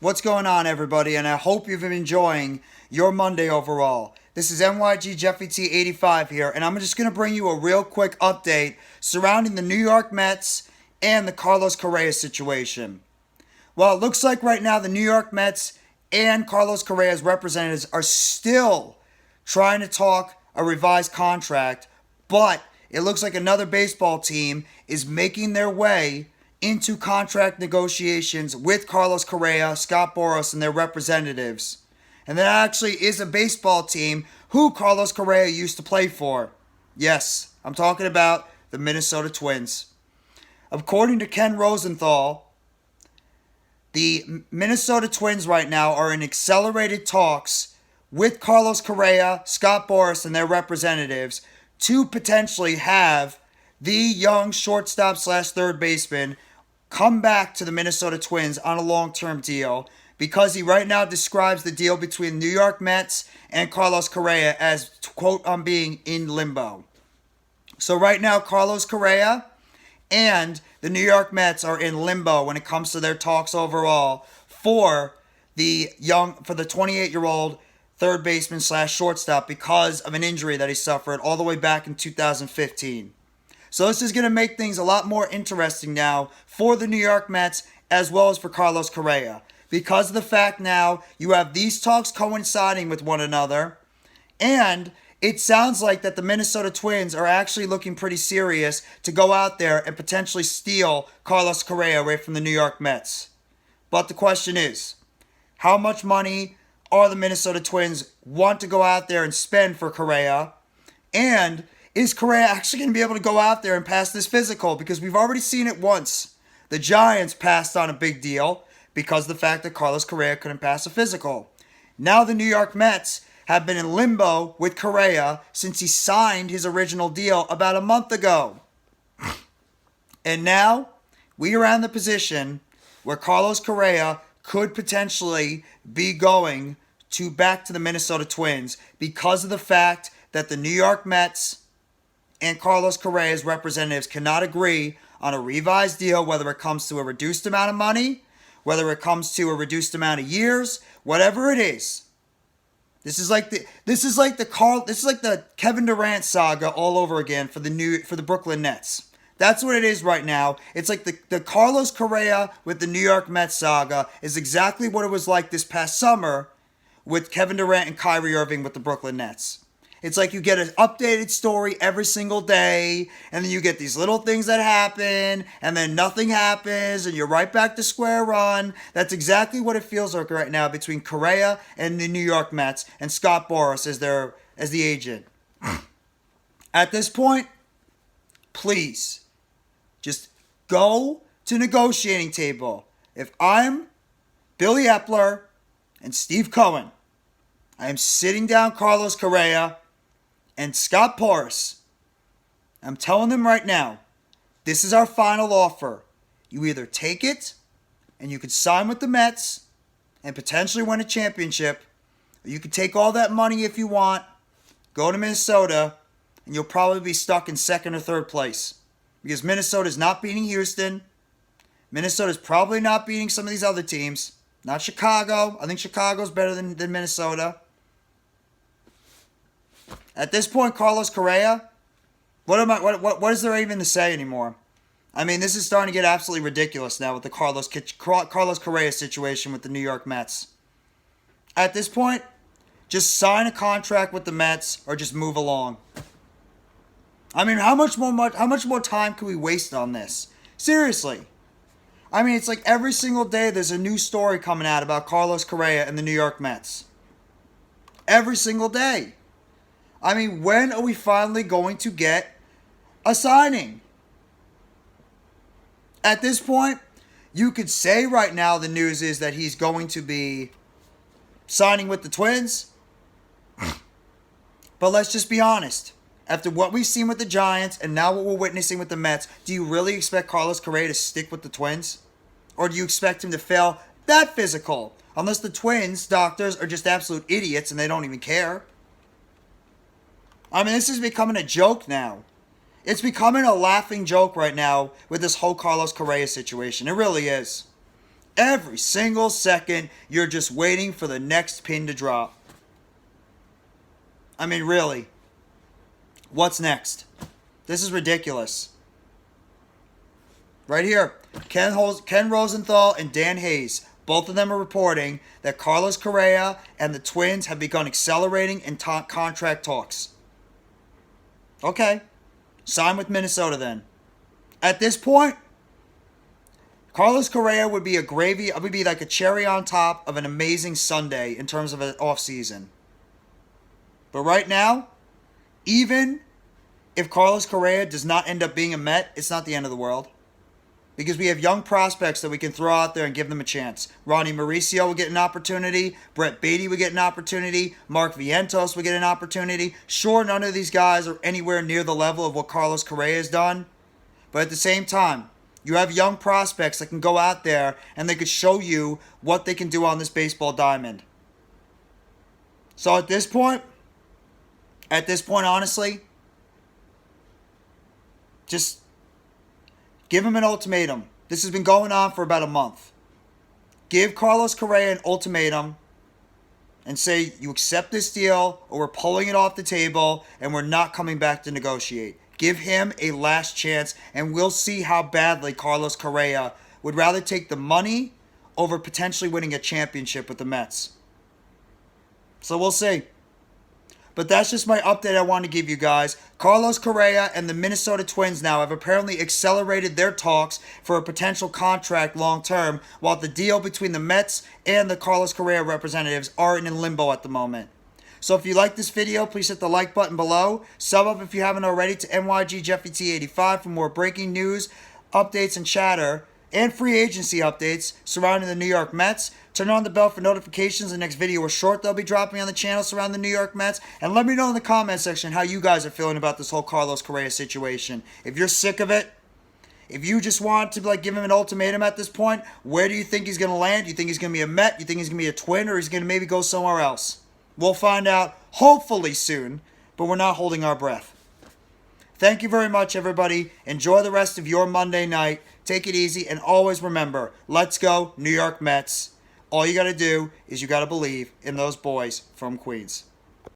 What's going on, everybody? And I hope you've been enjoying your Monday overall. This is NYG Jeffy T85 here, and I'm just going to bring you a real quick update surrounding the New York Mets and the Carlos Correa situation. Well, it looks like right now the New York Mets and Carlos Correa's representatives are still trying to talk a revised contract, but it looks like another baseball team is making their way into contract negotiations with Carlos Correa, Scott Boras, and their representatives. And that actually is a baseball team who Carlos Correa used to play for. Yes, I'm talking about the Minnesota Twins. According to Ken Rosenthal, the Minnesota Twins right now are in accelerated talks with Carlos Correa, Scott Boras, and their representatives to potentially have the young shortstop slash third baseman come back to the Minnesota Twins on a long-term deal, because he right now describes the deal between New York Mets and Carlos Correa as, quote, I'm being in limbo. So right now, Carlos Correa and the New York Mets are in limbo when it comes to their talks overall for the 28-year-old third baseman slash shortstop because of an injury that he suffered all the way back in 2015. So this is going to make things a lot more interesting now for the New York Mets as well as for Carlos Correa, because of the fact now you have these talks coinciding with one another, and it sounds like that the Minnesota Twins are actually looking pretty serious to go out there and potentially steal Carlos Correa away from the New York Mets. But the question is, how much money are the Minnesota Twins want to go out there and spend for Correa? And is Correa actually going to be able to go out there and pass this physical? Because we've already seen it once. The Giants passed on a big deal because of the fact that Carlos Correa couldn't pass a physical. Now the New York Mets have been in limbo with Correa since he signed his original deal about a month ago. And now we are in the position where Carlos Correa could potentially be going back to the Minnesota Twins because of the fact that the New York Mets and Carlos Correa's representatives cannot agree on a revised deal, whether it comes to a reduced amount of money, whether it comes to a reduced amount of years, whatever it is. This is like the Kevin Durant saga all over again for the Brooklyn Nets. That's what it is right now. It's like the Carlos Correa with the New York Mets saga is exactly what it was like this past summer with Kevin Durant and Kyrie Irving with the Brooklyn Nets. It's like you get an updated story every single day, and then you get these little things that happen, and then nothing happens, and you're right back to square one. That's exactly what it feels like right now between Correa and the New York Mets and Scott Boras as the agent. At this point, please, just go to negotiating table. If I'm Billy Epler and Steve Cohen, I am sitting down Carlos Correa and Scott Boras. I'm telling them right now, this is our final offer. You either take it and you can sign with the Mets and potentially win a championship, or you can take all that money if you want, go to Minnesota, and you'll probably be stuck in second or third place. Because Minnesota's not beating Houston. Minnesota's probably not beating some of these other teams. Not Chicago. I think Chicago's better than Minnesota. At this point, Carlos Correa, what is there even to say anymore? I mean, this is starting to get absolutely ridiculous now with the Carlos Correa situation with the New York Mets. At this point, just sign a contract with the Mets or just move along. I mean, how much more time can we waste on this? Seriously. I mean, it's like every single day there's a new story coming out about Carlos Correa and the New York Mets. Every single day. I mean, when are we finally going to get a signing? At this point, you could say right now the news is that he's going to be signing with the Twins. But let's just be honest. After what we've seen with the Giants and now what we're witnessing with the Mets, do you really expect Carlos Correa to stick with the Twins? Or do you expect him to fail that physical? Unless the Twins doctors are just absolute idiots and they don't even care. I mean, this is becoming a joke now. It's becoming a laughing joke right now with this whole Carlos Correa situation. It really is. Every single second, you're just waiting for the next pin to drop. I mean, really. What's next? This is ridiculous. Right here, Ken Rosenthal and Dan Hayes, both of them are reporting that Carlos Correa and the Twins have begun accelerating in contract talks. Okay, sign with Minnesota then. At this point, Carlos Correa would be like a cherry on top of an amazing sundae in terms of an offseason. But right now, even if Carlos Correa does not end up being a Met, it's not the end of the world. Because we have young prospects that we can throw out there and give them a chance. Ronnie Mauricio will get an opportunity. Brett Beatty will get an opportunity. Mark Vientos will get an opportunity. Sure, none of these guys are anywhere near the level of what Carlos Correa has done. But at the same time, you have young prospects that can go out there and they could show you what they can do on this baseball diamond. So at this point, honestly, just give him an ultimatum. This has been going on for about a month. Give Carlos Correa an ultimatum and say you accept this deal or we're pulling it off the table and we're not coming back to negotiate. Give him a last chance and we'll see how badly Carlos Correa would rather take the money over potentially winning a championship with the Mets. So we'll see. But that's just my update I want to give you guys. Carlos Correa and the Minnesota Twins now have apparently accelerated their talks for a potential contract long term, while the deal between the Mets and the Carlos Correa representatives are in limbo at the moment. So if you like this video, please hit the like button below. Sub up if you haven't already to NYGJeffyT85 for more breaking news, updates, and chatter, and free agency updates surrounding the New York Mets. Turn on the bell for notifications. The next video or short they'll be dropping on the channel surrounding the New York Mets. And let me know in the comment section how you guys are feeling about this whole Carlos Correa situation. If you're sick of it, if you just want to give him an ultimatum at this point, where do you think he's going to land? Do you think he's going to be a Met? Do you think he's going to be a Twin? Or he's going to maybe go somewhere else? We'll find out hopefully soon, but we're not holding our breath. Thank you very much, everybody. Enjoy the rest of your Monday night. Take it easy, and always remember, let's go New York Mets. All you got to do is you got to believe in those boys from Queens.